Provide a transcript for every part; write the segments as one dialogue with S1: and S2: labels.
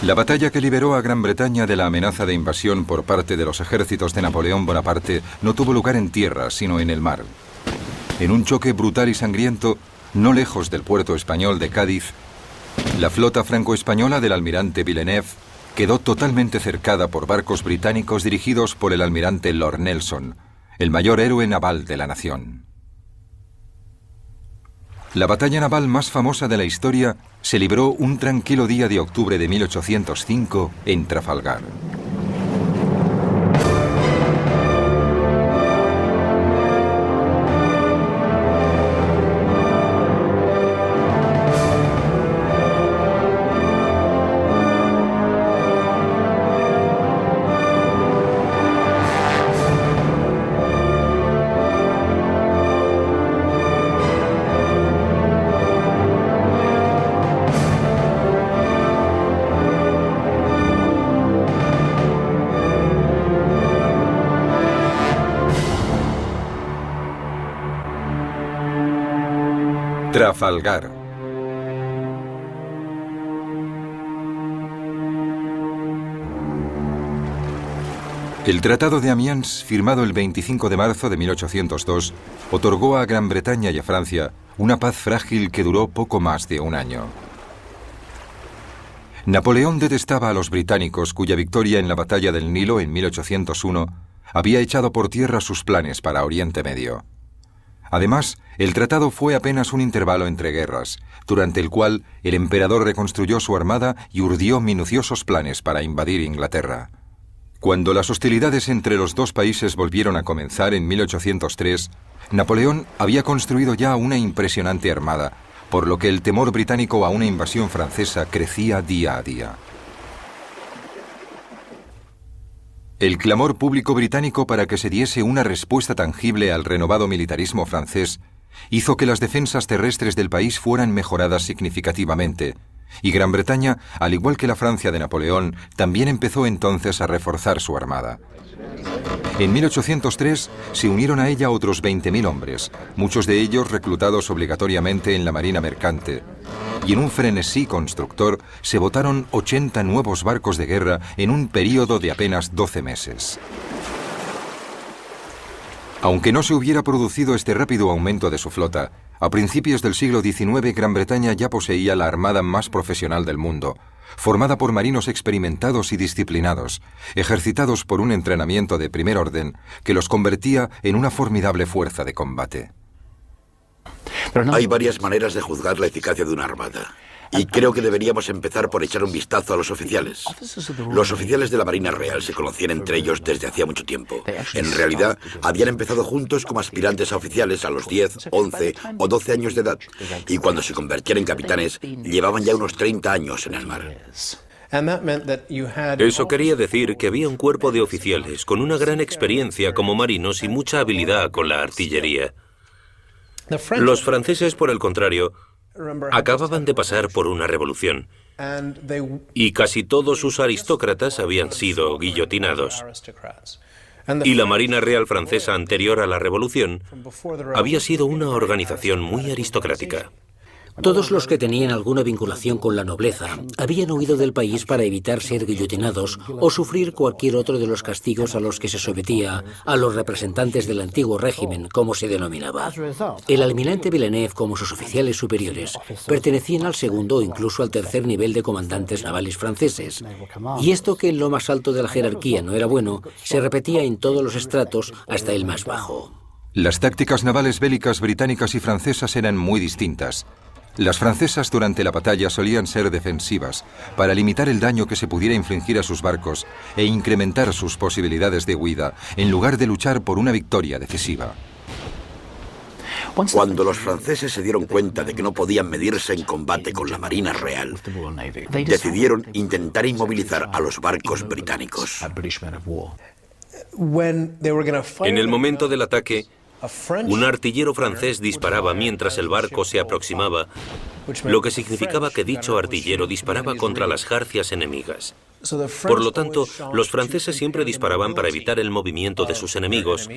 S1: La batalla que liberó a Gran Bretaña de la amenaza de invasión por parte de los ejércitos de Napoleón Bonaparte no tuvo lugar en tierra, sino en el mar. En un choque brutal y sangriento, no lejos del puerto español de Cádiz, la flota franco-española del almirante Villeneuve quedó totalmente cercada por barcos británicos dirigidos por el almirante Lord Nelson, el mayor héroe naval de la nación. La batalla naval más famosa de la historia se libró un tranquilo día de octubre de 1805 en Trafalgar. Trafalgar. El Tratado de Amiens, firmado el 25 de marzo de 1802, otorgó a Gran Bretaña y a Francia una paz frágil que duró poco más de un año. Napoleón detestaba a los británicos, cuya victoria en la batalla del Nilo en 1801 había echado por tierra sus planes para Oriente Medio. Además, el tratado fue apenas un intervalo entre guerras, durante el cual el emperador reconstruyó su armada y urdió minuciosos planes para invadir Inglaterra. Cuando las hostilidades entre los dos países volvieron a comenzar en 1803, Napoleón había construido ya una impresionante armada, por lo que el temor británico a una invasión francesa crecía día a día. El clamor público británico para que se diese una respuesta tangible al renovado militarismo francés hizo que las defensas terrestres del país fueran mejoradas significativamente, y Gran Bretaña, al igual que la Francia de Napoleón, también empezó entonces a reforzar su armada. En 1803 se unieron a ella otros 20.000 hombres, muchos de ellos reclutados obligatoriamente en la marina mercante, y en un frenesí constructor se botaron 80 nuevos barcos de guerra en un período de apenas 12 meses. Aunque no se hubiera producido este rápido aumento de su flota, a principios del siglo XIX Gran Bretaña ya poseía la armada más profesional del mundo, formada por marinos experimentados y disciplinados, ejercitados por un entrenamiento de primer orden que los convertía en una formidable fuerza de combate.
S2: Hay varias maneras de juzgar la eficacia de una armada. Y creo que deberíamos empezar por echar un vistazo a los oficiales. Los oficiales de la Marina Real se conocían entre ellos desde hacía mucho tiempo. En realidad, habían empezado juntos como aspirantes a oficiales a los 10, 11 o 12 años de edad. Y cuando se convertían en capitanes, llevaban ya unos 30 años en el mar.
S3: Eso quería decir que había un cuerpo de oficiales con una gran experiencia como marinos y mucha habilidad con la artillería. Los franceses, por el contrario, acababan de pasar por una revolución y casi todos sus aristócratas habían sido guillotinados. Y la Marina Real Francesa anterior a la revolución había sido una organización muy aristocrática.
S4: Todos los que tenían alguna vinculación con la nobleza habían huido del país para evitar ser guillotinados o sufrir cualquier otro de los castigos a los que se sometía a los representantes del antiguo régimen, como se denominaba. El almirante Villeneuve, como sus oficiales superiores, pertenecían al segundo o incluso al tercer nivel de comandantes navales franceses. Y esto, que en lo más alto de la jerarquía no era bueno, se repetía en todos los estratos hasta el más bajo.
S1: Las tácticas navales bélicas británicas y francesas eran muy distintas. Las francesas durante la batalla solían ser defensivas, para limitar el daño que se pudiera infligir a sus barcos e incrementar sus posibilidades de huida, en lugar de luchar por una victoria decisiva.
S2: Cuando los franceses se dieron cuenta de que no podían medirse en combate con la Marina Real, decidieron intentar inmovilizar a los barcos británicos.
S3: En el momento del ataque, un artillero francés disparaba mientras el barco se aproximaba, lo que significaba que dicho artillero disparaba contra las jarcias enemigas. Por lo tanto, los franceses siempre disparaban para evitar el movimiento de sus enemigos,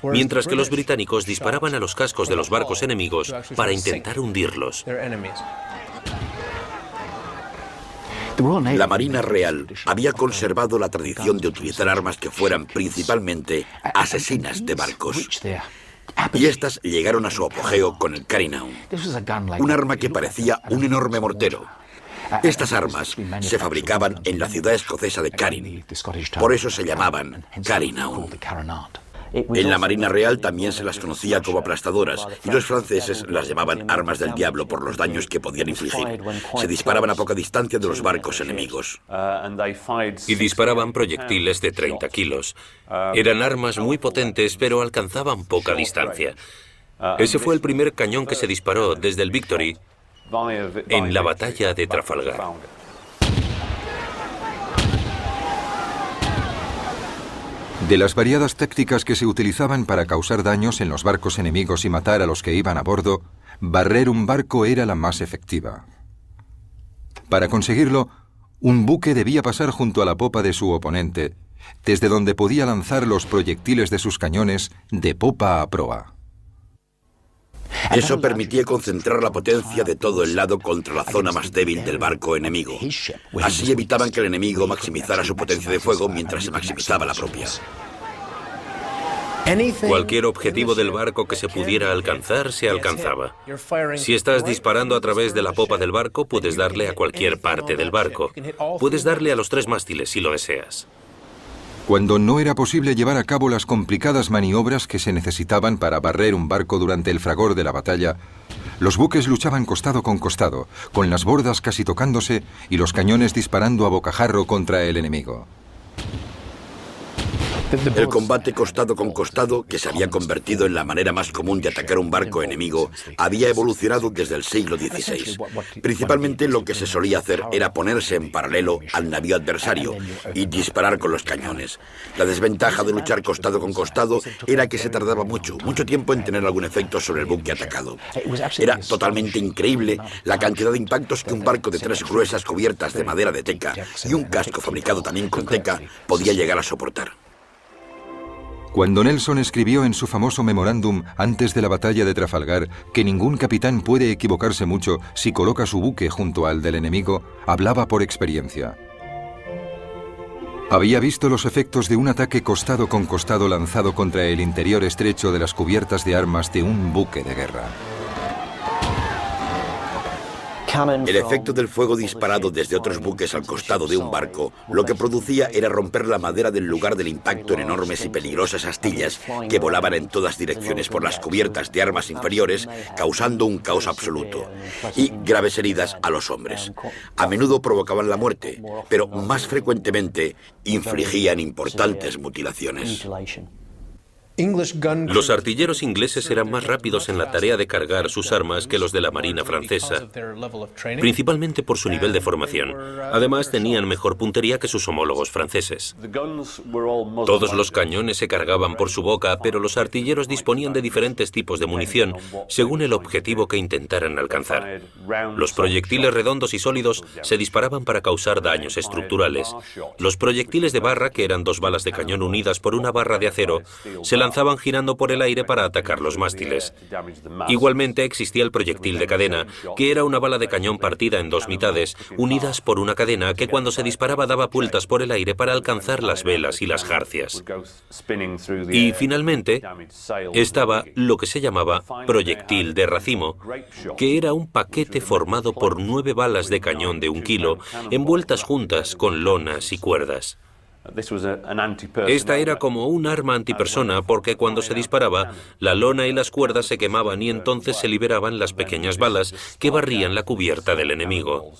S3: mientras que los británicos disparaban a los cascos de los barcos enemigos para intentar hundirlos.
S2: La Marina Real había conservado la tradición de utilizar armas que fueran principalmente asesinas de barcos. Y estas llegaron a su apogeo con el Carignan, un arma que parecía un enorme mortero. Estas armas se fabricaban en la ciudad escocesa de Carin, por eso se llamaban Carignan. En la Marina Real también se las conocía como aplastadoras, y los franceses las llamaban armas del diablo por los daños que podían infligir. Se disparaban a poca distancia de los barcos enemigos.
S3: Y disparaban proyectiles de 30 kilos. Eran armas muy potentes, pero alcanzaban poca distancia. Ese fue el primer cañón que se disparó desde el Victory en la batalla de Trafalgar.
S1: De las variadas tácticas que se utilizaban para causar daños en los barcos enemigos y matar a los que iban a bordo, barrer un barco era la más efectiva. Para conseguirlo, un buque debía pasar junto a la popa de su oponente, desde donde podía lanzar los proyectiles de sus cañones de popa a proa.
S2: Eso permitía concentrar la potencia de todo el lado contra la zona más débil del barco enemigo. Así evitaban que el enemigo maximizara su potencia de fuego mientras se maximizaba la propia.
S3: Cualquier objetivo del barco que se pudiera alcanzar, se alcanzaba. Si estás disparando a través de la popa del barco, puedes darle a cualquier parte del barco. Puedes darle a los 3 mástiles si lo deseas.
S1: Cuando no era posible llevar a cabo las complicadas maniobras que se necesitaban para barrer un barco durante el fragor de la batalla, los buques luchaban costado, con las bordas casi tocándose y los cañones disparando a bocajarro contra el enemigo.
S2: El combate costado con costado, que se había convertido en la manera más común de atacar un barco enemigo, había evolucionado desde el siglo XVI. Principalmente lo que se solía hacer era ponerse en paralelo al navío adversario y disparar con los cañones. La desventaja de luchar costado con costado era que se tardaba mucho tiempo en tener algún efecto sobre el buque atacado. Era totalmente increíble la cantidad de impactos que un barco de 3 gruesas cubiertas de madera de teca y un casco fabricado también con teca podía llegar a soportar.
S1: Cuando Nelson escribió en su famoso memorándum antes de la batalla de Trafalgar que ningún capitán puede equivocarse mucho si coloca su buque junto al del enemigo, hablaba por experiencia. Había visto los efectos de un ataque costado con costado lanzado contra el interior estrecho de las cubiertas de armas de un buque de guerra.
S2: El efecto del fuego disparado desde otros buques al costado de un barco lo que producía era romper la madera del lugar del impacto en enormes y peligrosas astillas que volaban en todas direcciones por las cubiertas de armas inferiores, causando un caos absoluto y graves heridas a los hombres. A menudo provocaban la muerte, pero más frecuentemente infligían importantes mutilaciones.
S3: Los artilleros ingleses eran más rápidos en la tarea de cargar sus armas que los de la Marina francesa, principalmente por su nivel de formación. Además, tenían mejor puntería que sus homólogos franceses. Todos los cañones se cargaban por su boca, pero los artilleros disponían de diferentes tipos de munición, según el objetivo que intentaran alcanzar. Los proyectiles redondos y sólidos se disparaban para causar daños estructurales. Los proyectiles de barra, que eran 2 balas de cañón unidas por una barra de acero, se lanzaban girando por el aire para atacar los mástiles. Igualmente existía el proyectil de cadena, que era una bala de cañón partida en 2 mitades, unidas por una cadena que cuando se disparaba daba vueltas por el aire para alcanzar las velas y las jarcias. Y finalmente estaba lo que se llamaba proyectil de racimo, que era un paquete formado por 9 balas de cañón de 1 kilo, envueltas juntas con lonas y cuerdas. Esta era como un arma antipersona porque cuando se disparaba, la lona y las cuerdas se quemaban y entonces se liberaban las pequeñas balas que barrían la cubierta del enemigo.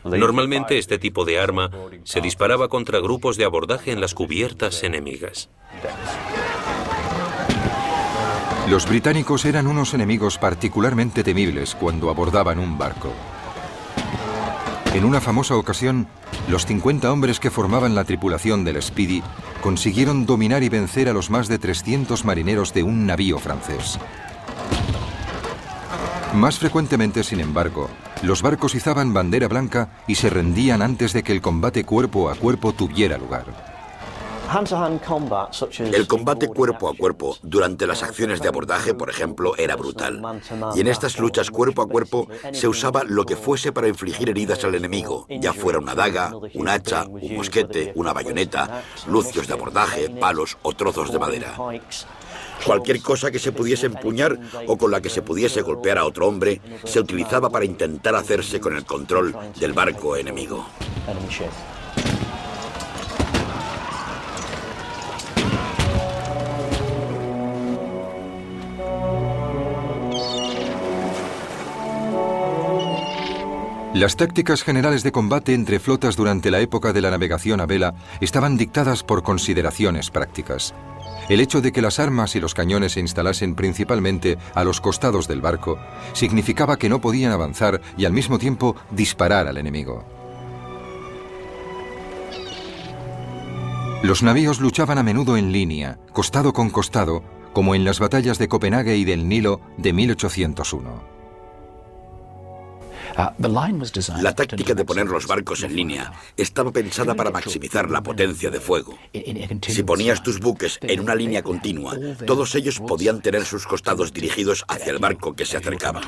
S3: Normalmente este tipo de arma se disparaba contra grupos de abordaje en las cubiertas enemigas.
S1: Los británicos eran unos enemigos particularmente temibles cuando abordaban un barco. En una famosa ocasión, los 50 hombres que formaban la tripulación del Speedy consiguieron dominar y vencer a los más de 300 marineros de un navío francés. Más frecuentemente, sin embargo, los barcos izaban bandera blanca y se rendían antes de que el combate cuerpo a cuerpo tuviera lugar.
S2: El combate cuerpo a cuerpo durante las acciones de abordaje, por ejemplo, era brutal. Y en estas luchas cuerpo a cuerpo se usaba lo que fuese para infligir heridas al enemigo, ya fuera una daga, un hacha, un mosquete, una bayoneta, lucios de abordaje, palos o trozos de madera. Cualquier cosa que se pudiese empuñar o con la que se pudiese golpear a otro hombre se utilizaba para intentar hacerse con el control del barco enemigo.
S1: Las tácticas generales de combate entre flotas durante la época de la navegación a vela estaban dictadas por consideraciones prácticas. El hecho de que las armas y los cañones se instalasen principalmente a los costados del barco significaba que no podían avanzar y al mismo tiempo disparar al enemigo. Los navíos luchaban a menudo en línea, costado con costado, como en las batallas de Copenhague y del Nilo de 1801.
S2: La táctica de poner los barcos en línea estaba pensada para maximizar la potencia de fuego. Si ponías tus buques en una línea continua, todos ellos podían tener sus costados dirigidos hacia el barco que se acercaba.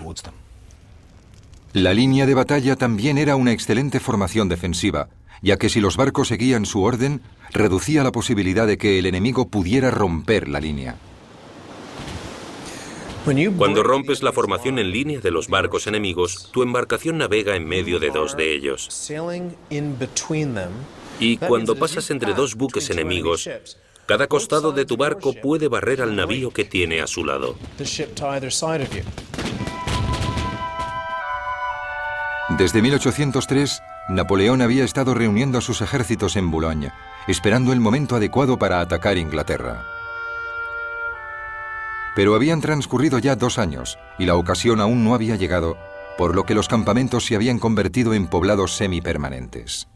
S1: La línea de batalla también era una excelente formación defensiva, ya que si los barcos seguían su orden, reducía la posibilidad de que el enemigo pudiera romper la línea.
S3: Cuando rompes la formación en línea de los barcos enemigos, tu embarcación navega en medio de dos de ellos. Y cuando pasas entre dos buques enemigos, cada costado de tu barco puede barrer al navío que tiene a su lado.
S1: Desde 1803, Napoleón había estado reuniendo a sus ejércitos en Boulogne, esperando el momento adecuado para atacar Inglaterra. Pero habían transcurrido ya 2 años y la ocasión aún no había llegado, por lo que los campamentos se habían convertido en poblados semipermanentes.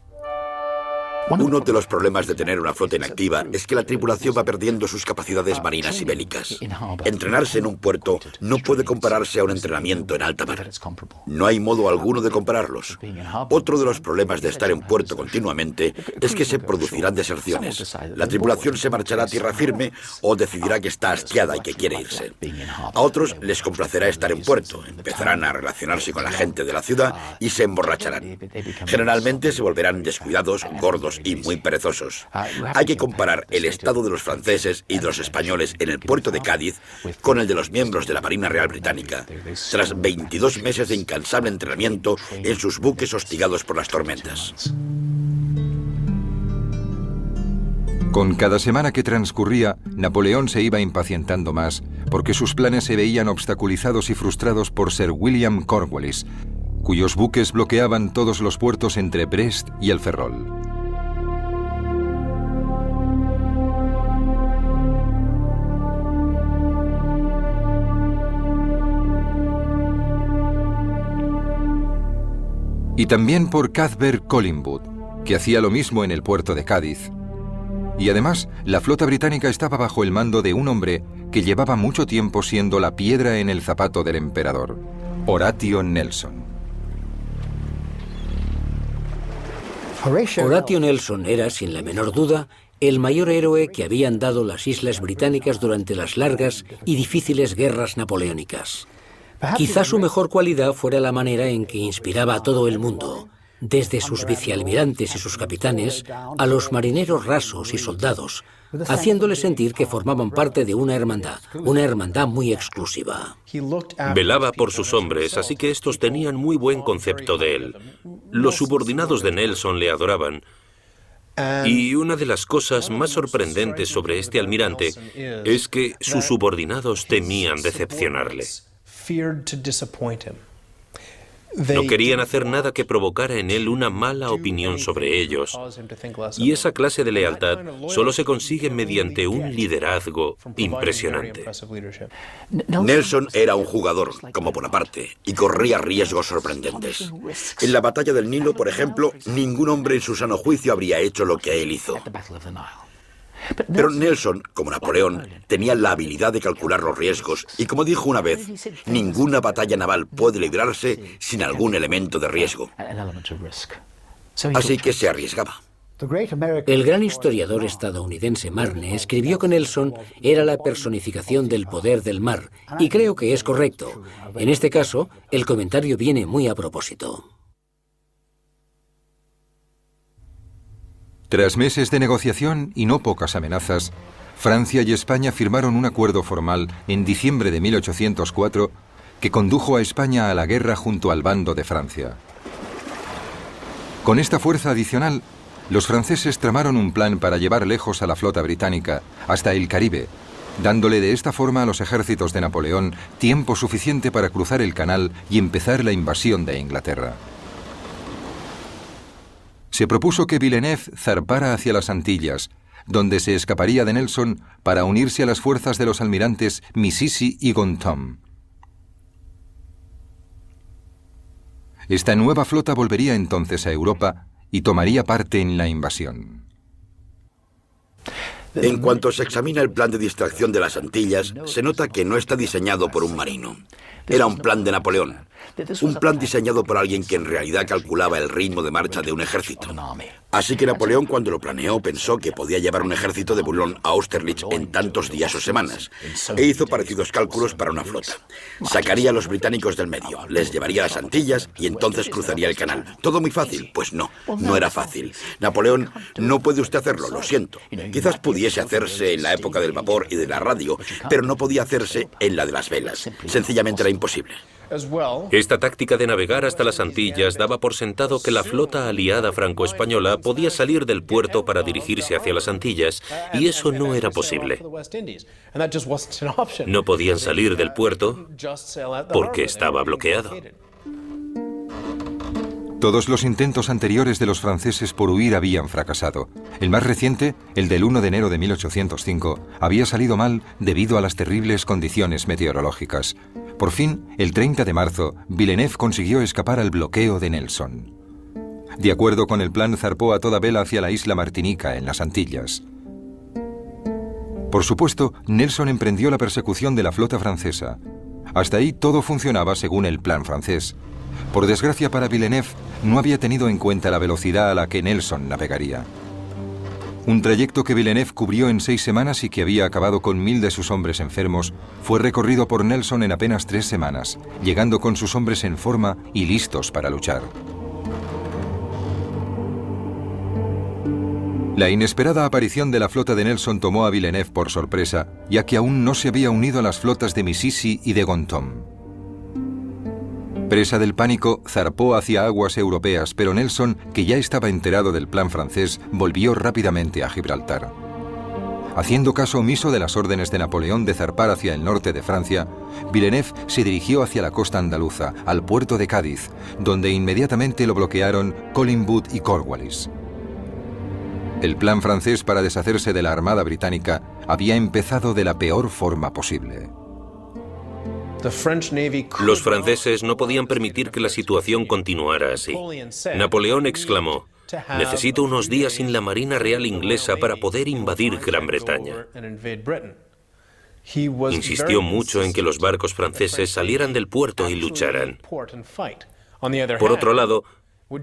S2: Uno de los problemas de tener una flota inactiva es que la tripulación va perdiendo sus capacidades marinas y bélicas. Entrenarse en un puerto no puede compararse a un entrenamiento en alta mar. No hay modo alguno de compararlos. Otro de los problemas de estar en puerto continuamente es que se producirán deserciones. La tripulación se marchará a tierra firme o decidirá que está hastiada y que quiere irse. A otros les complacerá estar en puerto. Empezarán a relacionarse con la gente de la ciudad y se emborracharán. Generalmente se volverán descuidados, gordos y muy perezosos. Hay que comparar el estado de los franceses y de los españoles en el puerto de Cádiz con el de los miembros de la Marina Real Británica, tras 22 meses de incansable entrenamiento en sus buques hostigados por las tormentas.
S1: Con cada semana que transcurría, Napoleón se iba impacientando más, porque sus planes se veían obstaculizados y frustrados por Sir William Cornwallis, cuyos buques bloqueaban todos los puertos entre Brest y el Ferrol. Y también por Cuthbert Collingwood, que hacía lo mismo en el puerto de Cádiz. Y además, la flota británica estaba bajo el mando de un hombre que llevaba mucho tiempo siendo la piedra en el zapato del emperador, Horatio Nelson.
S4: Horatio Nelson era, sin la menor duda, el mayor héroe que habían dado las islas británicas durante las largas y difíciles guerras napoleónicas. Quizá su mejor cualidad fuera la manera en que inspiraba a todo el mundo, desde sus vicealmirantes y sus capitanes a los marineros rasos y soldados, haciéndoles sentir que formaban parte de una hermandad muy exclusiva.
S3: Velaba por sus hombres, así que estos tenían muy buen concepto de él. Los subordinados de Nelson le adoraban. Y una de las cosas más sorprendentes sobre este almirante es que sus subordinados temían decepcionarle. No querían hacer nada que provocara en él una mala opinión sobre ellos. Y esa clase de lealtad solo se consigue mediante un liderazgo impresionante.
S2: Nelson era un jugador, como Bonaparte, y corría riesgos sorprendentes. En la batalla del Nilo, por ejemplo, ningún hombre en su sano juicio habría hecho lo que él hizo. Pero Nelson, como Napoleón, tenía la habilidad de calcular los riesgos y, como dijo una vez, ninguna batalla naval puede librarse sin algún elemento de riesgo. Así que se arriesgaba.
S4: El gran historiador estadounidense Marne escribió que Nelson era la personificación del poder del mar, y creo que es correcto. En este caso, el comentario viene muy a propósito.
S1: Tras meses de negociación y no pocas amenazas, Francia y España firmaron un acuerdo formal en diciembre de 1804 que condujo a España a la guerra junto al bando de Francia. Con esta fuerza adicional, los franceses tramaron un plan para llevar lejos a la flota británica, hasta el Caribe, dándole de esta forma a los ejércitos de Napoleón tiempo suficiente para cruzar el canal y empezar la invasión de Inglaterra. Se propuso que Villeneuve zarpara hacia las Antillas, donde se escaparía de Nelson para unirse a las fuerzas de los almirantes Mississi y Gontham. Esta nueva flota volvería entonces a Europa y tomaría parte en la invasión.
S2: En cuanto se examina el plan de distracción de las Antillas, se nota que no está diseñado por un marino. Era un plan de Napoleón. Un plan diseñado por alguien que en realidad calculaba el ritmo de marcha de un ejército. Así que Napoleón, cuando lo planeó, pensó que podía llevar un ejército de Boulogne a Austerlitz en tantos días o semanas, e hizo parecidos cálculos para una flota. Sacaría a los británicos del medio, les llevaría a las Antillas y entonces cruzaría el canal. ¿Todo muy fácil? Pues no, no era fácil. Napoleón, no puede usted hacerlo, lo siento. Quizás pudiese hacerse en la época del vapor y de la radio, pero no podía hacerse en la de las velas. Sencillamente era imposible.
S3: Esta táctica de navegar hasta las Antillas daba por sentado que la flota aliada franco-española podía salir del puerto para dirigirse hacia las Antillas, y eso no era posible. No podían salir del puerto porque estaba bloqueado.
S1: Todos los intentos anteriores de los franceses por huir habían fracasado. El más reciente, el del 1 de enero de 1805, había salido mal debido a las terribles condiciones meteorológicas. Por fin, el 30 de marzo, Villeneuve consiguió escapar al bloqueo de Nelson. De acuerdo con el plan, zarpó a toda vela hacia la isla Martinica, en las Antillas. Por supuesto, Nelson emprendió la persecución de la flota francesa. Hasta ahí todo funcionaba según el plan francés. Por desgracia para Villeneuve, no había tenido en cuenta la velocidad a la que Nelson navegaría. Un trayecto que Villeneuve cubrió en 6 semanas y que había acabado con 1000 de sus hombres enfermos, fue recorrido por Nelson en apenas 3 semanas, llegando con sus hombres en forma y listos para luchar. La inesperada aparición de la flota de Nelson tomó a Villeneuve por sorpresa, ya que aún no se había unido a las flotas de Mississi y de Gontham. Presa del pánico, zarpó hacia aguas europeas, pero Nelson, que ya estaba enterado del plan francés, volvió rápidamente a Gibraltar. Haciendo caso omiso de las órdenes de Napoleón de zarpar hacia el norte de Francia, Villeneuve se dirigió hacia la costa andaluza, al puerto de Cádiz, donde inmediatamente lo bloquearon Collingwood y Cornwallis. El plan francés para deshacerse de la armada británica había empezado de la peor forma posible.
S3: Los franceses no podían permitir que la situación continuara así. Napoleón exclamó: "Necesito unos días sin la Marina Real inglesa para poder invadir Gran Bretaña". Insistió mucho en que los barcos franceses salieran del puerto y lucharan. Por otro lado,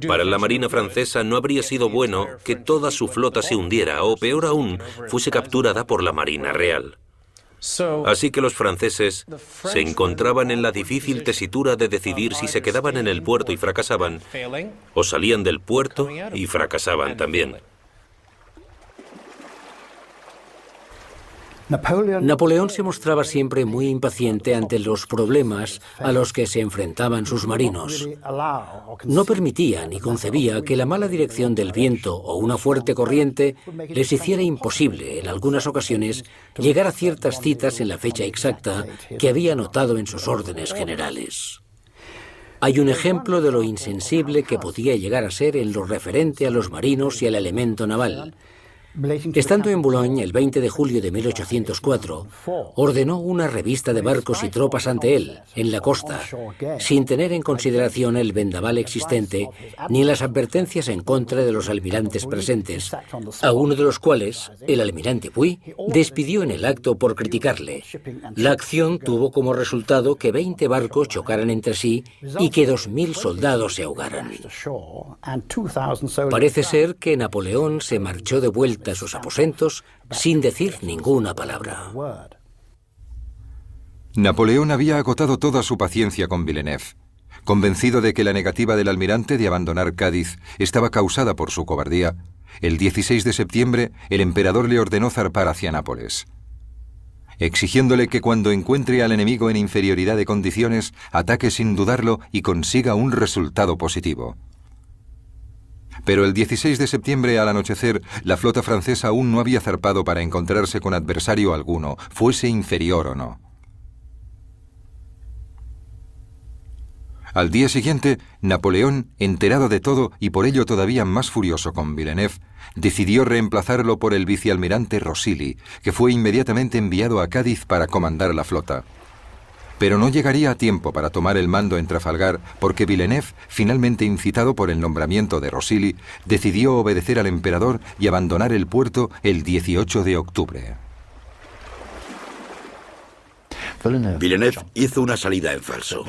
S3: para la Marina francesa no habría sido bueno que toda su flota se hundiera o, peor aún, fuese capturada por la Marina Real. Así que los franceses se encontraban en la difícil tesitura de decidir si se quedaban en el puerto y fracasaban, o salían del puerto y fracasaban también.
S4: Napoleón se mostraba siempre muy impaciente ante los problemas a los que se enfrentaban sus marinos. No permitía ni concebía que la mala dirección del viento o una fuerte corriente les hiciera imposible, en algunas ocasiones, llegar a ciertas citas en la fecha exacta que había anotado en sus órdenes generales. Hay un ejemplo de lo insensible que podía llegar a ser en lo referente a los marinos y al elemento naval. Estando en Boulogne el 20 de julio de 1804, ordenó una revista de barcos y tropas ante él, en la costa, sin tener en consideración el vendaval existente ni las advertencias en contra de los almirantes presentes, a uno de los cuales, el almirante Puy, despidió en el acto por criticarle. La acción tuvo como resultado que 20 barcos chocaran entre sí y que 2.000 soldados se ahogaran. Parece ser que Napoleón se marchó de vuelta a sus aposentos sin decir ninguna palabra.
S1: Napoleón había agotado toda su paciencia con Villeneuve. Convencido de que la negativa del almirante de abandonar Cádiz estaba causada por su cobardía, el 16 de septiembre el emperador le ordenó zarpar hacia Nápoles, exigiéndole que cuando encuentre al enemigo en inferioridad de condiciones, ataque sin dudarlo y consiga un resultado positivo. Pero el 16 de septiembre al anochecer, la flota francesa aún no había zarpado para encontrarse con adversario alguno, fuese inferior o no. Al día siguiente, Napoleón, enterado de todo y por ello todavía más furioso con Villeneuve, decidió reemplazarlo por el vicealmirante Rosilly, que fue inmediatamente enviado a Cádiz para comandar la flota. Pero no llegaría a tiempo para tomar el mando en Trafalgar porque Villeneuve, finalmente incitado por el nombramiento de Rosilly, decidió obedecer al emperador y abandonar el puerto el 18 de octubre.
S2: Villeneuve hizo una salida en falso.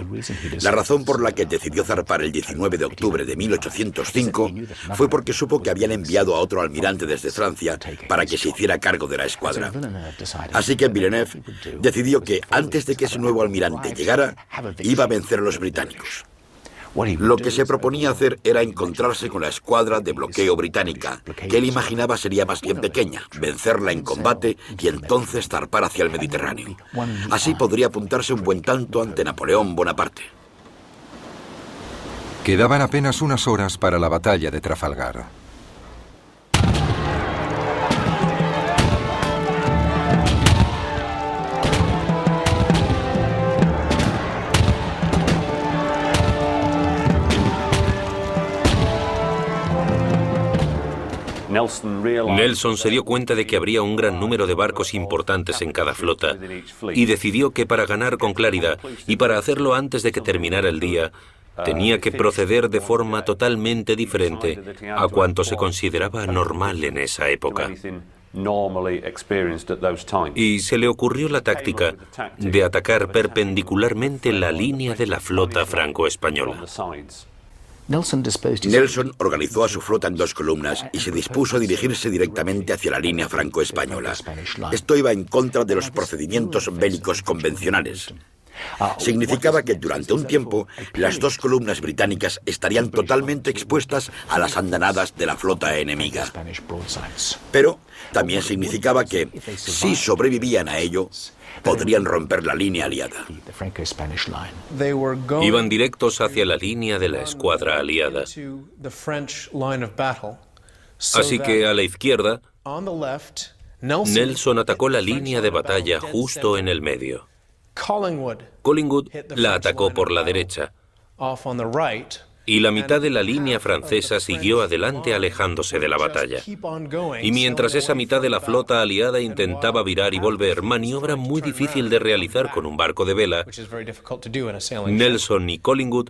S2: La razón por la que decidió zarpar el 19 de octubre de 1805 fue porque supo que habían enviado a otro almirante desde Francia para que se hiciera cargo de la escuadra. Así que Villeneuve decidió que antes de que ese nuevo almirante llegara, iba a vencer a los británicos. Lo que se proponía hacer era encontrarse con la escuadra de bloqueo británica, que él imaginaba sería más bien pequeña, vencerla en combate y entonces zarpar hacia el Mediterráneo. Así podría apuntarse un buen tanto ante Napoleón Bonaparte.
S1: Quedaban apenas unas horas para la batalla de Trafalgar.
S3: Nelson se dio cuenta de que habría un gran número de barcos importantes en cada flota y decidió que para ganar con claridad y para hacerlo antes de que terminara el día, tenía que proceder de forma totalmente diferente a cuanto se consideraba normal en esa época. Y se le ocurrió la táctica de atacar perpendicularmente la línea de la flota franco-española.
S2: Nelson organizó a su flota en dos columnas y se dispuso a dirigirse directamente hacia la línea franco-española. Esto iba en contra de los procedimientos bélicos convencionales. Significaba que durante un tiempo las dos columnas británicas estarían totalmente expuestas a las andanadas de la flota enemiga. Pero también significaba que, si sobrevivían a ello, podrían romper la línea aliada.
S3: Iban directos hacia la línea de la escuadra aliada. Así que a la izquierda, Nelson atacó la línea de batalla justo en el medio. Collingwood la atacó por la derecha y la mitad de la línea francesa siguió adelante alejándose de la batalla. Y mientras esa mitad de la flota aliada intentaba virar y volver, maniobra muy difícil de realizar con un barco de vela, Nelson y Collingwood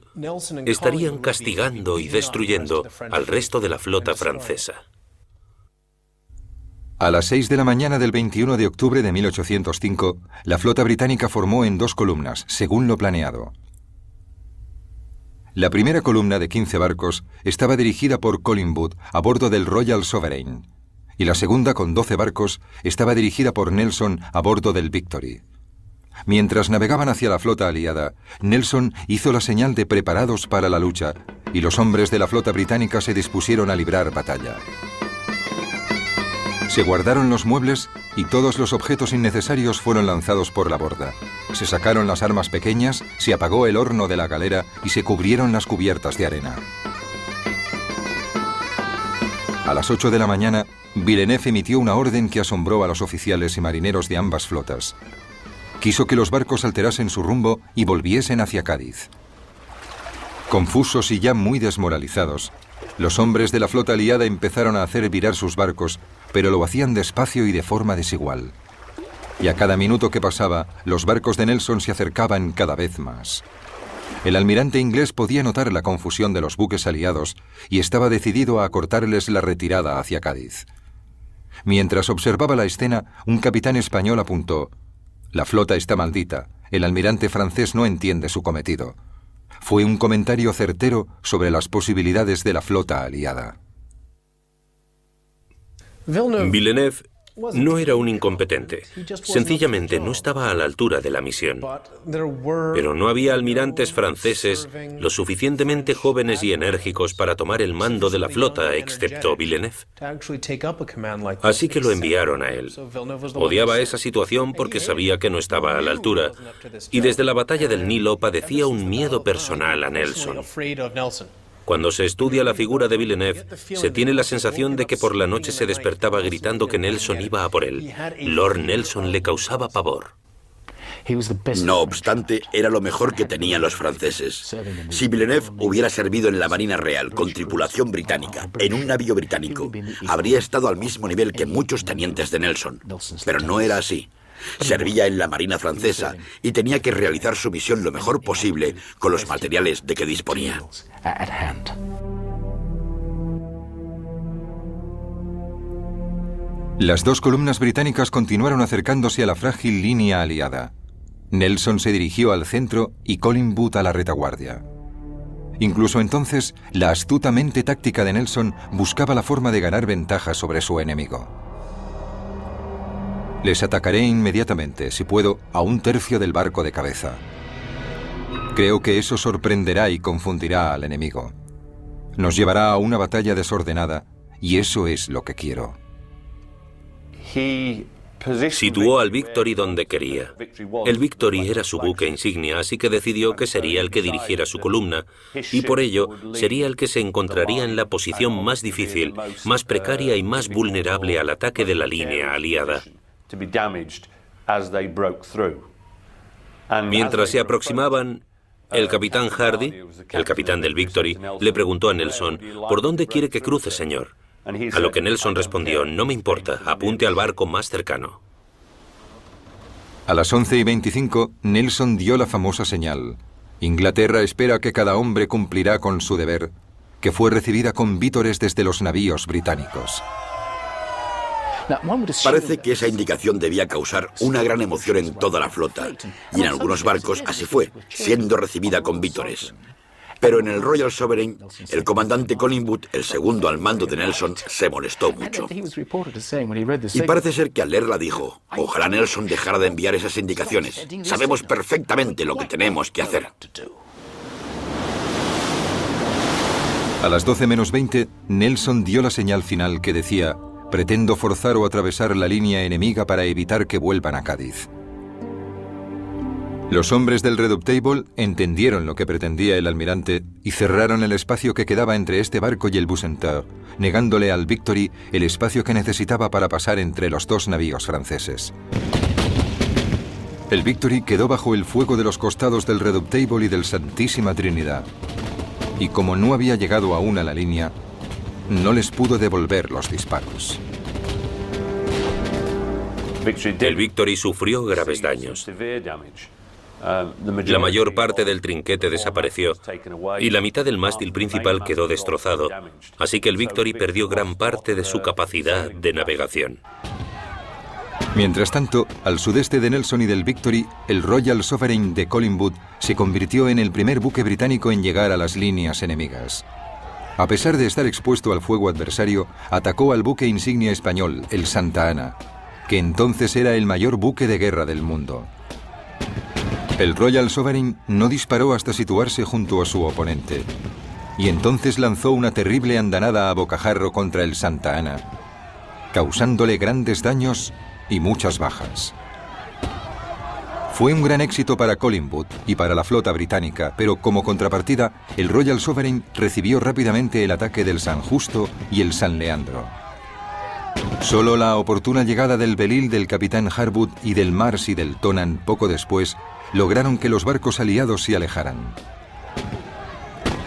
S3: estarían castigando y destruyendo al resto de la flota francesa.
S1: A las 6 de la mañana del 21 de octubre de 1805, la flota británica formó en dos columnas, según lo planeado. La primera columna de 15 barcos estaba dirigida por Collingwood a bordo del Royal Sovereign, y la segunda, con 12 barcos, estaba dirigida por Nelson a bordo del Victory. Mientras navegaban hacia la flota aliada, Nelson hizo la señal de preparados para la lucha, y los hombres de la flota británica se dispusieron a librar batalla. Se guardaron los muebles y todos los objetos innecesarios fueron lanzados por la borda. Se sacaron las armas pequeñas, se apagó el horno de la galera y se cubrieron las cubiertas de arena. A las 8 de la mañana, Villeneuve emitió una orden que asombró a los oficiales y marineros de ambas flotas. Quiso que los barcos alterasen su rumbo y volviesen hacia Cádiz. Confusos y ya muy desmoralizados, Los hombres de la flota aliada empezaron a hacer virar sus barcos, pero lo hacían despacio y de forma desigual. Y a cada minuto que pasaba, los barcos de Nelson se acercaban cada vez más. El almirante inglés podía notar la confusión de los buques aliados y estaba decidido a cortarles la retirada hacia Cádiz. Mientras observaba la escena, un capitán español apuntó: «La flota está maldita. El almirante francés no entiende su cometido». Fue un comentario certero sobre las posibilidades de la flota aliada.
S3: Villeneuve no era un incompetente. Sencillamente no estaba a la altura de la misión. Pero no había almirantes franceses lo suficientemente jóvenes y enérgicos para tomar el mando de la flota, excepto Villeneuve. Así que lo enviaron a él. Odiaba esa situación porque sabía que no estaba a la altura, y desde la batalla del Nilo padecía un miedo personal a Nelson. Cuando se estudia la figura de Villeneuve, se tiene la sensación de que por la noche se despertaba gritando que Nelson iba a por él. Lord Nelson le causaba pavor.
S2: No obstante, era lo mejor que tenían los franceses. Si Villeneuve hubiera servido en la Marina Real con tripulación británica, en un navío británico, habría estado al mismo nivel que muchos tenientes de Nelson. Pero no era así. Servía en la Marina francesa y tenía que realizar su misión lo mejor posible con los materiales de que disponía.
S1: Las dos columnas británicas continuaron acercándose a la frágil línea aliada. Nelson se dirigió al centro y Collingwood a la retaguardia. Incluso entonces, la astuta mente táctica de Nelson buscaba la forma de ganar ventaja sobre su enemigo. Les atacaré inmediatamente, si puedo, a un tercio del barco de cabeza. Creo que eso sorprenderá y confundirá al enemigo. Nos llevará a una batalla desordenada, y eso es lo que quiero.
S3: Situó al Victory donde quería. El Victory era su buque insignia, así que decidió que sería el que dirigiera su columna, y por ello sería el que se encontraría en la posición más difícil, más precaria y más vulnerable al ataque de la línea aliada. Mientras se aproximaban, el capitán Hardy, el capitán del Victory, le preguntó a Nelson: ¿por dónde quiere que cruce, señor? A lo que Nelson respondió: no me importa, apunte al barco más cercano.
S1: A las 11:25, Nelson dio la famosa señal. Inglaterra espera que cada hombre cumplirá con su deber, que fue recibida con vítores desde los navíos británicos.
S2: Parece que esa indicación debía causar una gran emoción en toda la flota, y en algunos barcos así fue, siendo recibida con vítores. Pero en el Royal Sovereign, el comandante Collingwood, el segundo al mando de Nelson, se molestó mucho. Y parece ser que al leerla dijo: ojalá Nelson dejara de enviar esas indicaciones. Sabemos perfectamente lo que tenemos que hacer.
S1: A las 12:20, Nelson dio la señal final que decía: pretendo forzar o atravesar la línea enemiga para evitar que vuelvan a Cádiz. Los hombres del Redoutable entendieron lo que pretendía el almirante y cerraron el espacio que quedaba entre este barco y el Bucentaure, negándole al Victory el espacio que necesitaba para pasar entre los dos navíos franceses. El Victory quedó bajo el fuego de los costados del Redoutable y del Santísima Trinidad, y como no había llegado aún a la línea, no les pudo devolver los disparos.
S3: El Victory sufrió graves daños. La mayor parte del trinquete desapareció y la mitad del mástil principal quedó destrozado, así que el Victory perdió gran parte de su capacidad de navegación.
S1: Mientras tanto, al sudeste de Nelson y del Victory, el Royal Sovereign de Collingwood se convirtió en el primer buque británico en llegar a las líneas enemigas. A pesar de estar expuesto al fuego adversario, atacó al buque insignia español, el Santa Ana, que entonces era el mayor buque de guerra del mundo. El Royal Sovereign no disparó hasta situarse junto a su oponente, y entonces lanzó una terrible andanada a bocajarro contra el Santa Ana, causándole grandes daños y muchas bajas. Fue un gran éxito para Collingwood y para la flota británica, pero como contrapartida, el Royal Sovereign recibió rápidamente el ataque del San Justo y el San Leandro. Solo la oportuna llegada del Belil del capitán Harwood y del Mars y del Tonan poco después lograron que los barcos aliados se alejaran.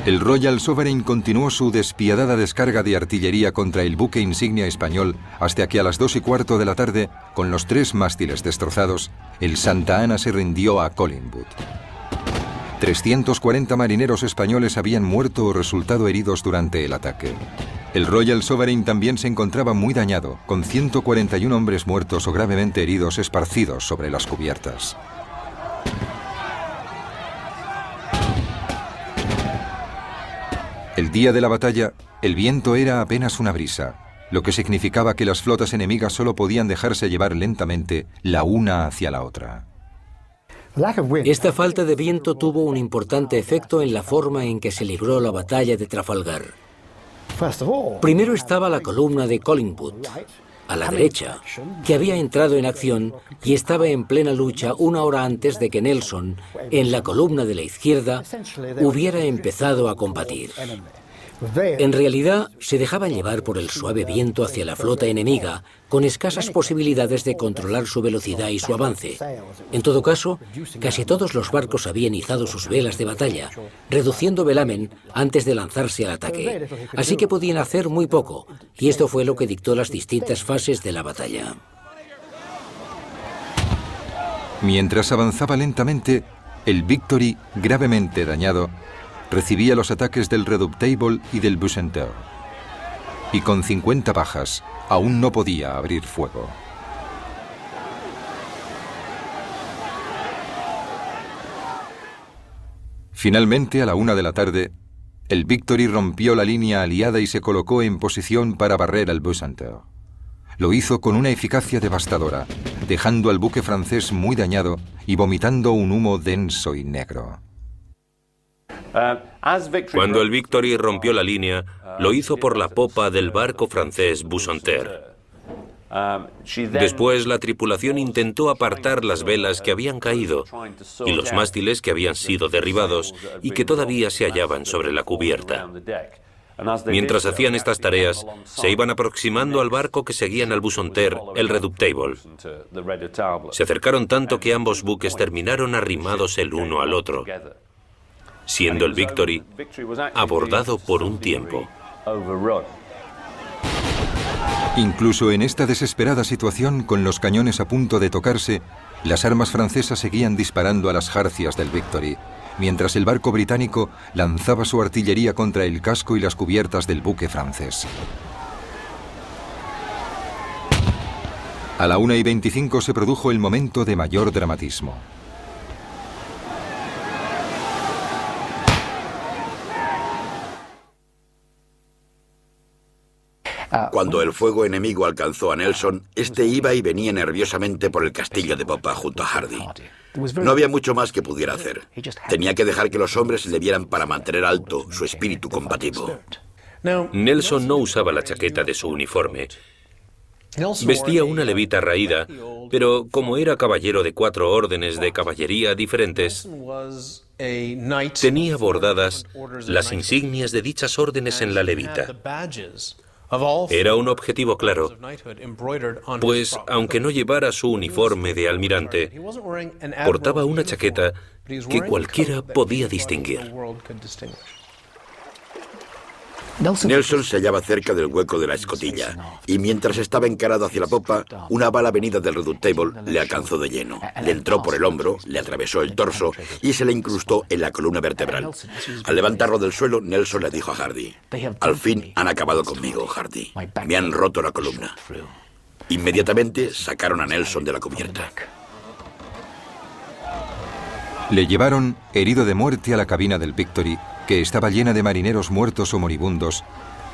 S1: El Royal Sovereign continuó su despiadada descarga de artillería contra el buque insignia español hasta que a las 2:15 de la tarde, con los 3 mástiles destrozados, el Santa Ana se rindió a Collingwood. 340 marineros españoles habían muerto o resultado heridos durante el ataque. El Royal Sovereign también se encontraba muy dañado, con 141 hombres muertos o gravemente heridos esparcidos sobre las cubiertas. El día de la batalla, el viento era apenas una brisa, lo que significaba que las flotas enemigas solo podían dejarse llevar lentamente la una hacia la otra.
S4: Esta falta de viento tuvo un importante efecto en la forma en que se libró la batalla de Trafalgar. Primero estaba la columna de Collingwood, a la derecha, que había entrado en acción y estaba en plena lucha 1 hora antes de que Nelson, en la columna de la izquierda, hubiera empezado a combatir. En realidad, se dejaba llevar por el suave viento hacia la flota enemiga, con escasas posibilidades de controlar su velocidad y su avance. En todo caso, casi todos los barcos habían izado sus velas de batalla, reduciendo velamen antes de lanzarse al ataque. Así que podían hacer muy poco, y esto fue lo que dictó las distintas fases de la batalla.
S1: Mientras avanzaba lentamente, el Victory, gravemente dañado, recibía los ataques del Redoutable y del Bucentaure. Y con 50 bajas, aún no podía abrir fuego. Finalmente, a la 1 de la tarde, el Victory rompió la línea aliada y se colocó en posición para barrer al Bucentaure. Lo hizo con una eficacia devastadora, dejando al buque francés muy dañado y vomitando un humo denso y negro.
S3: Cuando el Victory rompió la línea, lo hizo por la popa del barco francés Bucentaure. Después, la tripulación intentó apartar las velas que habían caído y los mástiles que habían sido derribados y que todavía se hallaban sobre la cubierta. Mientras hacían estas tareas, se iban aproximando al barco que seguían al Bucentaure, el Redoutable. Se acercaron tanto que ambos buques terminaron arrimados el uno al otro, siendo el Victory abordado por un tiempo.
S1: Incluso en esta desesperada situación, con los cañones a punto de tocarse, las armas francesas seguían disparando a las jarcias del Victory, mientras el barco británico lanzaba su artillería contra el casco y las cubiertas del buque francés. A la 1:25 se produjo el momento de mayor dramatismo.
S2: Cuando el fuego enemigo alcanzó a Nelson, este iba y venía nerviosamente por el castillo de popa junto a Hardy. No había mucho más que pudiera hacer. Tenía que dejar que los hombres le vieran para mantener alto su espíritu combativo.
S3: Nelson no usaba la chaqueta de su uniforme. Vestía una levita raída, pero como era caballero de 4 órdenes de caballería diferentes, tenía bordadas las insignias de dichas órdenes en la levita. Era un objetivo claro, pues aunque no llevara su uniforme de almirante, portaba una chaqueta que cualquiera podía distinguir.
S2: Nelson se hallaba cerca del hueco de la escotilla, y mientras estaba encarado hacia la popa, una bala venida del Redoutable le alcanzó de lleno. Le entró por el hombro, le atravesó el torso y se le incrustó en la columna vertebral. Al levantarlo del suelo, Nelson le dijo a Hardy: «Al fin han acabado conmigo, Hardy. Me han roto la columna». Inmediatamente sacaron a Nelson de la cubierta.
S1: Le llevaron, herido de muerte, a la cabina del Victory, que estaba llena de marineros muertos o moribundos,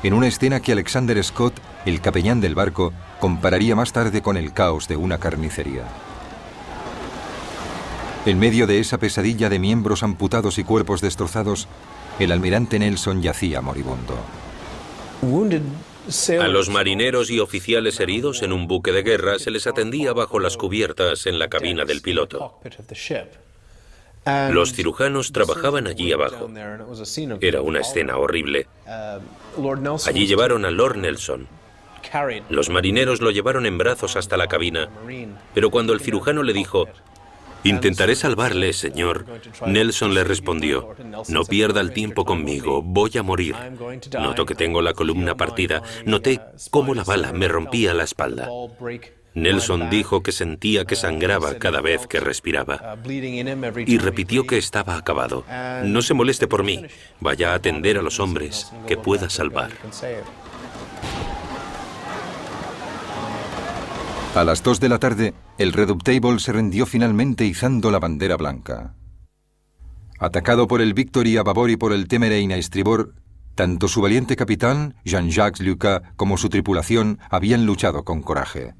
S1: en una escena que Alexander Scott, el capellán del barco, compararía más tarde con el caos de una carnicería. En medio de esa pesadilla de miembros amputados y cuerpos destrozados, el almirante Nelson yacía moribundo.
S3: A los marineros y oficiales heridos en un buque de guerra se les atendía bajo las cubiertas en la cabina del piloto. Los cirujanos trabajaban allí abajo. Era una escena horrible. Allí llevaron a Lord Nelson. Los marineros lo llevaron en brazos hasta la cabina, pero cuando el cirujano le dijo: Intentaré salvarle, señor. Nelson le respondió, no pierda el tiempo conmigo, voy a morir. Noto que tengo la columna partida. Noté cómo la bala me rompía la espalda. Nelson dijo que sentía que sangraba cada vez que respiraba. Y repitió que estaba acabado. No se moleste por mí. Vaya a atender a los hombres que pueda salvar.
S1: A las 2 de la tarde, el Redoutable se rindió finalmente izando la bandera blanca. Atacado por el Victory a babor y por el Temerine a estribor, tanto su valiente capitán, Jean-Jacques Lucas, como su tripulación habían luchado con coraje.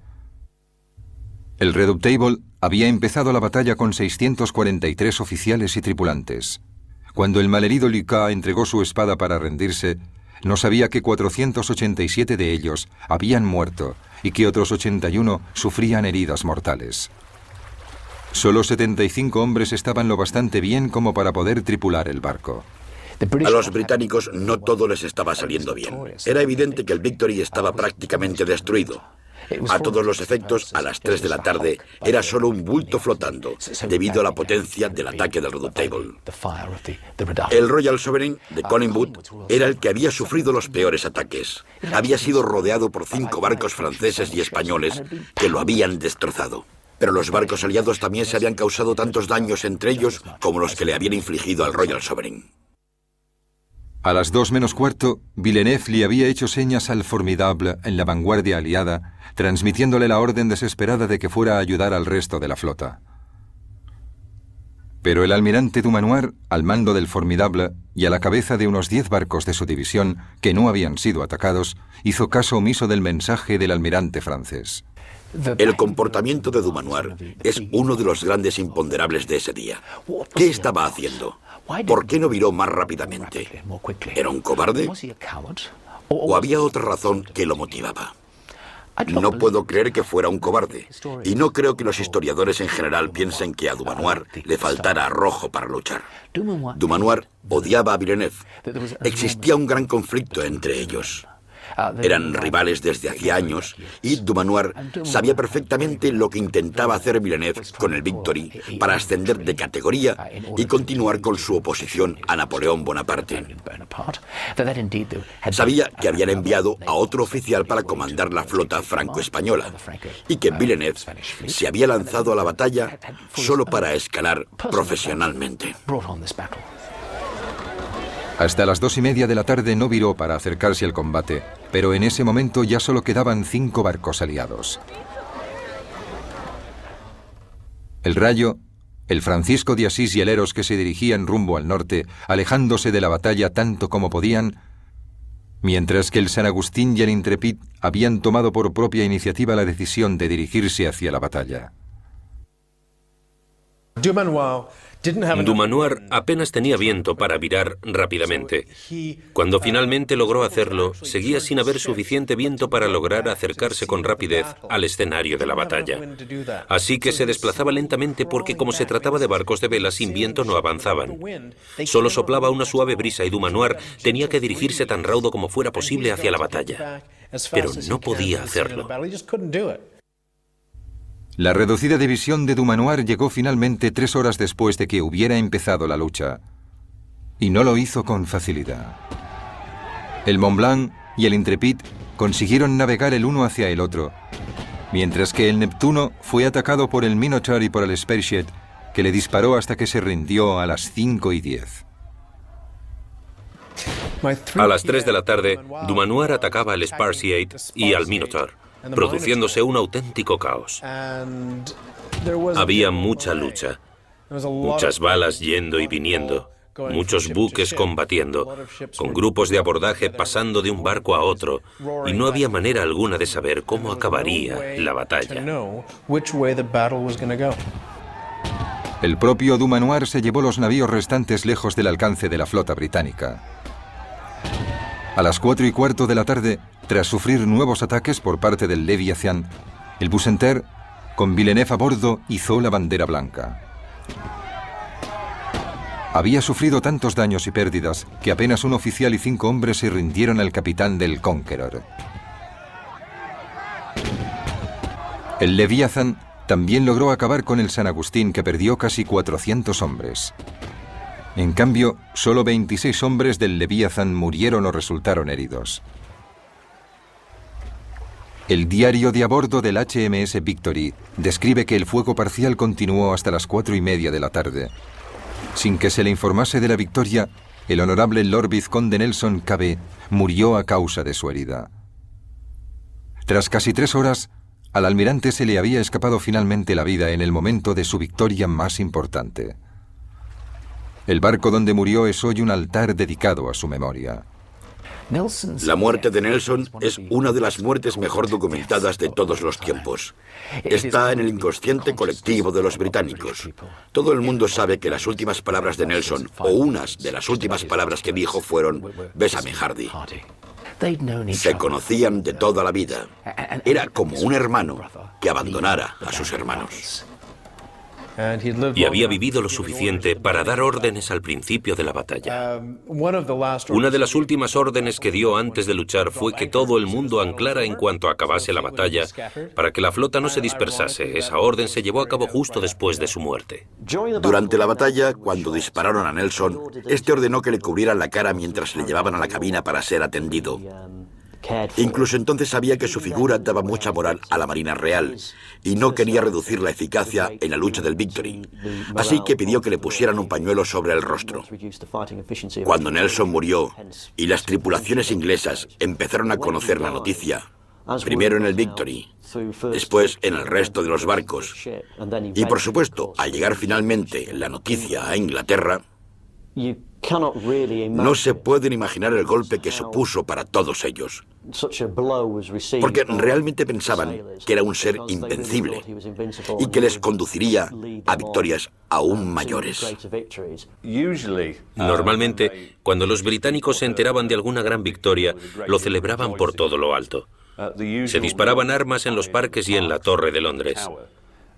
S1: El Redoutable había empezado la batalla con 643 oficiales y tripulantes. Cuando el malherido Lucas entregó su espada para rendirse, no sabía que 487 de ellos habían muerto y que otros 81 sufrían heridas mortales. Solo 75 hombres estaban lo bastante bien como para poder tripular el barco.
S2: A los británicos no todo les estaba saliendo bien. Era evidente que el Victory estaba prácticamente destruido. A todos los efectos, a las 3 de la tarde, era solo un bulto flotando, debido a la potencia del ataque del Redoutable. El Royal Sovereign de Collingwood era el que había sufrido los peores ataques. Había sido rodeado por 5 barcos franceses y españoles que lo habían destrozado. Pero los barcos aliados también se habían causado tantos daños entre ellos como los que le habían infligido al Royal Sovereign.
S1: A las 2 menos cuarto, Villeneuve le había hecho señas al Formidable en la vanguardia aliada, transmitiéndole la orden desesperada de que fuera a ayudar al resto de la flota. Pero el almirante Dumanoir, al mando del Formidable y a la cabeza de unos 10 barcos de su división que no habían sido atacados, hizo caso omiso del mensaje del almirante francés.
S2: El comportamiento de Dumanoir es uno de los grandes imponderables de ese día. ¿Qué estaba haciendo? ¿Por qué no viró más rápidamente? ¿Era un cobarde? ¿O había otra razón que lo motivaba? No puedo creer que fuera un cobarde, y no creo que los historiadores en general piensen que a Dumanoir le faltara arrojo para luchar. Dumanoir odiaba a Villeneuve. Existía un gran conflicto entre ellos. Eran rivales desde hacía años y Dumanoir sabía perfectamente lo que intentaba hacer Villeneuve con el Victory para ascender de categoría y continuar con su oposición a Napoleón Bonaparte. Sabía que habían enviado a otro oficial para comandar la flota franco-española y que Villeneuve se había lanzado a la batalla solo para escalar profesionalmente.
S1: Hasta las 2:30 de la tarde no viró para acercarse al combate, pero en ese momento ya solo quedaban 5 barcos aliados. El Rayo, el Francisco de Asís y el Eros, que se dirigían rumbo al norte, alejándose de la batalla tanto como podían, mientras que el San Agustín y el Intrepid habían tomado por propia iniciativa la decisión de dirigirse hacia la batalla.
S3: Dumanoir apenas tenía viento para virar rápidamente. Cuando finalmente logró hacerlo, seguía sin haber suficiente viento para lograr acercarse con rapidez al escenario de la batalla. Así que se desplazaba lentamente porque, como se trataba de barcos de vela, sin viento no avanzaban. Solo soplaba una suave brisa y Dumanoir tenía que dirigirse tan raudo como fuera posible hacia la batalla. Pero no podía hacerlo.
S1: La reducida división de Dumanoir llegó finalmente 3 horas después de que hubiera empezado la lucha, y no lo hizo con facilidad. El Mont Blanc y el Intrepid consiguieron navegar el uno hacia el otro, mientras que el Neptuno fue atacado por el Minotaur y por el Spearhead, que le disparó hasta que se rindió a las 5:10.
S3: A las 3 de la tarde, Dumanoir atacaba al Spearhead y al Minotaur, produciéndose un auténtico caos. Había mucha lucha, muchas balas yendo y viniendo, muchos buques combatiendo, con grupos de abordaje pasando de un barco a otro, y no había manera alguna de saber cómo acabaría la batalla.
S1: El propio Dumanoir se llevó los navíos restantes lejos del alcance de la flota británica. A las 4:15 de la tarde, tras sufrir nuevos ataques por parte del Leviathan, el Bucentaure, con Villeneuve a bordo, izó la bandera blanca. Había sufrido tantos daños y pérdidas que apenas un oficial y 5 hombres se rindieron al capitán del Conqueror. El Leviathan, También logró acabar con el San Agustín, que perdió casi 400 hombres. En cambio, solo 26 hombres del Leviathan murieron o resultaron heridos. El diario de a bordo del HMS Victory describe que el fuego parcial continuó hasta las 4:30 de la tarde. Sin que se le informase de la victoria, el honorable Lord Vizconde Nelson KB murió a causa de su herida. Tras casi 3 horas, al almirante se le había escapado finalmente la vida en el momento de su victoria más importante. El barco donde murió es hoy un altar dedicado a su memoria.
S2: La muerte de Nelson es una de las muertes mejor documentadas de todos los tiempos. Está en el inconsciente colectivo de los británicos. Todo el mundo sabe que las últimas palabras de Nelson, o unas de las últimas palabras que dijo, fueron «Bésame, Hardy». Se conocían de toda la vida. Era como un hermano que abandonara a sus hermanos.
S3: Y había vivido lo suficiente para dar órdenes al principio de la batalla. Una de las últimas órdenes que dio antes de luchar fue que todo el mundo anclara en cuanto acabase la batalla, para que la flota no se dispersase. Esa orden se llevó a cabo justo después de su muerte.
S2: Durante la batalla, cuando dispararon a Nelson, este ordenó que le cubrieran la cara mientras le llevaban a la cabina para ser atendido. Incluso entonces sabía que su figura daba mucha moral a la Marina Real y no quería reducir la eficacia en la lucha del Victory. Así que pidió que le pusieran un pañuelo sobre el rostro. Cuando Nelson murió y las tripulaciones inglesas empezaron a conocer la noticia, primero en el Victory, después en el resto de los barcos, y por supuesto, al llegar finalmente la noticia a Inglaterra, no se pueden imaginar el golpe que supuso para todos ellos, porque realmente pensaban que era un ser invencible y que les conduciría a victorias aún mayores.
S3: Normalmente, cuando los británicos se enteraban de alguna gran victoria, lo celebraban por todo lo alto. Se disparaban armas en los parques y en la Torre de Londres.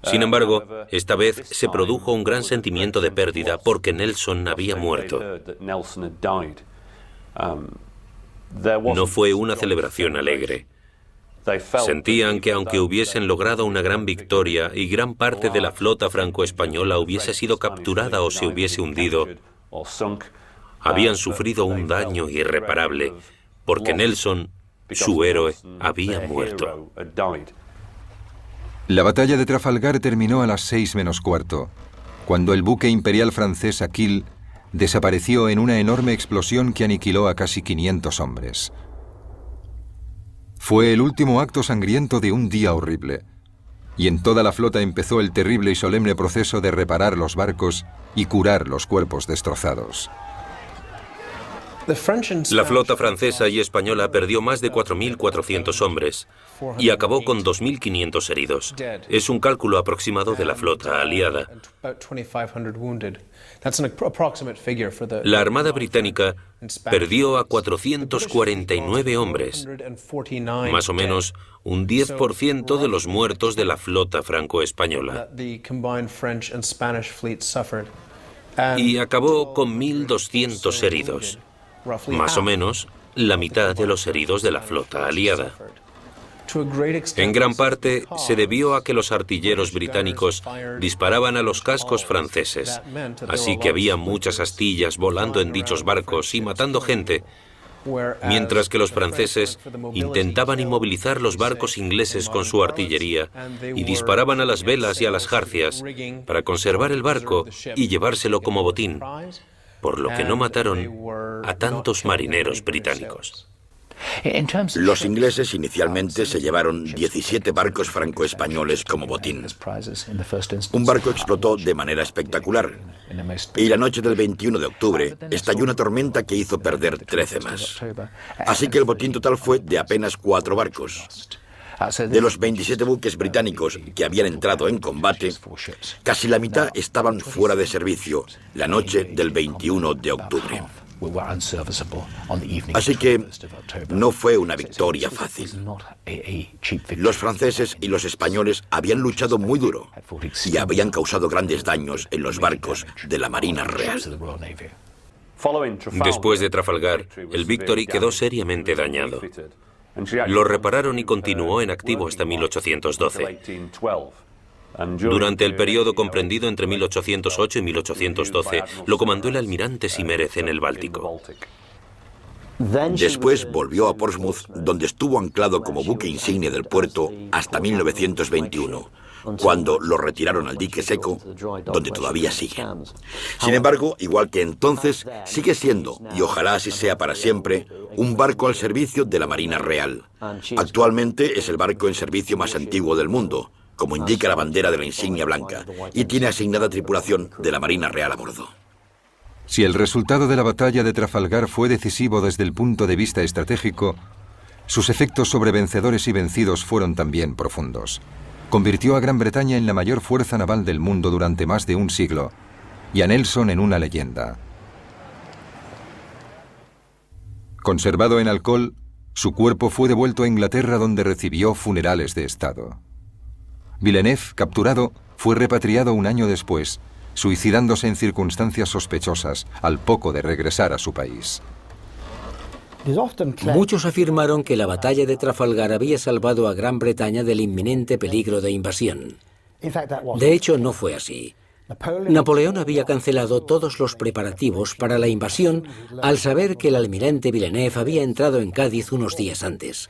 S3: Sin embargo, esta vez se produjo un gran sentimiento de pérdida porque Nelson había muerto. No fue una celebración alegre. Sentían que aunque hubiesen logrado una gran victoria y gran parte de la flota franco-española hubiese sido capturada o se hubiese hundido, habían sufrido un daño irreparable porque Nelson, su héroe, había muerto.
S1: La batalla de Trafalgar terminó a las 6:15, cuando el buque imperial francés Aquile desapareció en una enorme explosión que aniquiló a casi 500 hombres. Fue el último acto sangriento de un día horrible, y en toda la flota empezó el terrible y solemne proceso de reparar los barcos y curar los cuerpos destrozados.
S3: La flota francesa y española perdió más de 4.400 hombres y acabó con 2.500 heridos. Es un cálculo aproximado de la flota aliada. La Armada Británica perdió a 449 hombres, más o menos un 10% de los muertos de la flota franco-española. Y acabó con 1.200 heridos. Más o menos la mitad de los heridos de la flota aliada. En gran parte se debió a que los artilleros británicos disparaban a los cascos franceses, así que había muchas astillas volando en dichos barcos y matando gente, mientras que los franceses intentaban inmovilizar los barcos ingleses con su artillería y disparaban a las velas y a las jarcias para conservar el barco y llevárselo como botín, por lo que no mataron a tantos marineros británicos.
S2: Los ingleses inicialmente se llevaron 17 barcos franco-españoles como botín. Un barco explotó de manera espectacular y la noche del 21 de octubre estalló una tormenta que hizo perder 13 más. Así que el botín total fue de apenas 4 barcos. De los 27 buques británicos que habían entrado en combate, casi la mitad estaban fuera de servicio la noche del 21 de octubre. Así que no fue una victoria fácil. Los franceses y los españoles habían luchado muy duro y habían causado grandes daños en los barcos de la Marina Real.
S3: Después de Trafalgar, el Victory quedó seriamente dañado. Lo repararon y continuó en activo hasta 1812. Durante el periodo comprendido entre 1808 y 1812, lo comandó el almirante Simérez en el Báltico.
S2: Después volvió a Portsmouth, donde estuvo anclado como buque insignia del puerto hasta 1921, cuando lo retiraron al dique seco, donde todavía sigue. Sin embargo, igual que entonces, sigue siendo, y ojalá así sea para siempre, un barco al servicio de la Marina Real. Actualmente es el barco en servicio más antiguo del mundo, como indica la bandera de la insignia blanca, y tiene asignada tripulación de la Marina Real a bordo.
S1: Si el resultado de la batalla de Trafalgar fue decisivo desde el punto de vista estratégico, sus efectos sobre vencedores y vencidos fueron también profundos. Convirtió a Gran Bretaña en la mayor fuerza naval del mundo durante más de un siglo, y a Nelson en una leyenda. Conservado en alcohol, su cuerpo fue devuelto a Inglaterra, donde recibió funerales de Estado. Villeneuve, capturado, fue repatriado un año después, suicidándose en circunstancias sospechosas al poco de regresar a su país.
S4: Muchos afirmaron que la batalla de Trafalgar había salvado a Gran Bretaña del inminente peligro de invasión. De hecho, no fue así. Napoleón había cancelado todos los preparativos para la invasión al saber que el almirante Villeneuve había entrado en Cádiz unos días antes.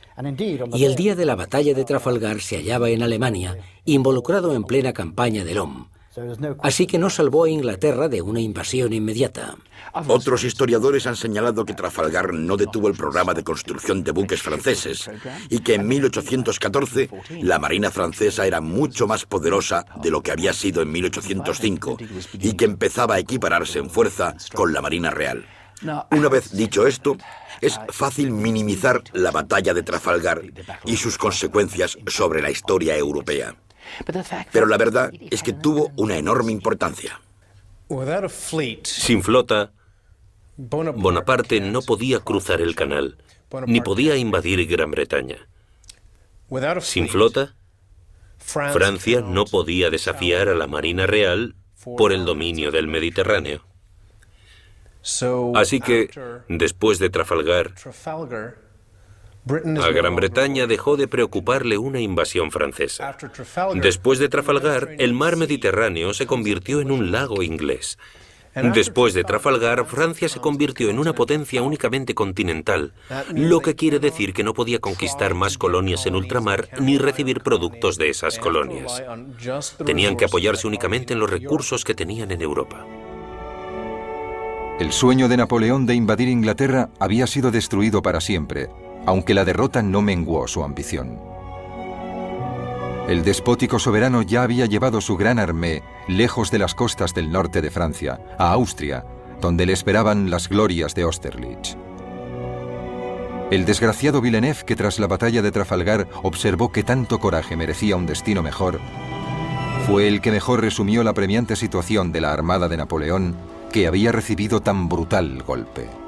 S4: Y el día de la batalla de Trafalgar se hallaba en Alemania, involucrado en plena campaña de Somme. Así que no salvó a Inglaterra de una invasión inmediata.
S2: Otros historiadores han señalado que Trafalgar no detuvo el programa de construcción de buques franceses y que en 1814 la marina francesa era mucho más poderosa de lo que había sido en 1805 y que empezaba a equipararse en fuerza con la Marina Real. Una vez dicho esto, es fácil minimizar la batalla de Trafalgar y sus consecuencias sobre la historia europea. Pero la verdad es que tuvo una enorme importancia.
S3: Sin flota, Bonaparte no podía cruzar el canal, ni podía invadir Gran Bretaña. Sin flota, Francia no podía desafiar a la Marina Real por el dominio del Mediterráneo. Así que, después de Trafalgar, a Gran Bretaña dejó de preocuparle una invasión francesa. Después de Trafalgar, el mar Mediterráneo se convirtió en un lago inglés. Después de Trafalgar, Francia se convirtió en una potencia únicamente continental, lo que quiere decir que no podía conquistar más colonias en ultramar ni recibir productos de esas colonias. Tenían que apoyarse únicamente en los recursos que tenían en Europa.
S1: El sueño de Napoleón de invadir Inglaterra había sido destruido para siempre, aunque la derrota no menguó su ambición. El despótico soberano ya había llevado su gran armée lejos de las costas del norte de Francia, a Austria, donde le esperaban las glorias de Austerlitz. El desgraciado Villeneuve, que tras la batalla de Trafalgar observó que tanto coraje merecía un destino mejor, fue el que mejor resumió la apremiante situación de la armada de Napoleón, que había recibido tan brutal golpe.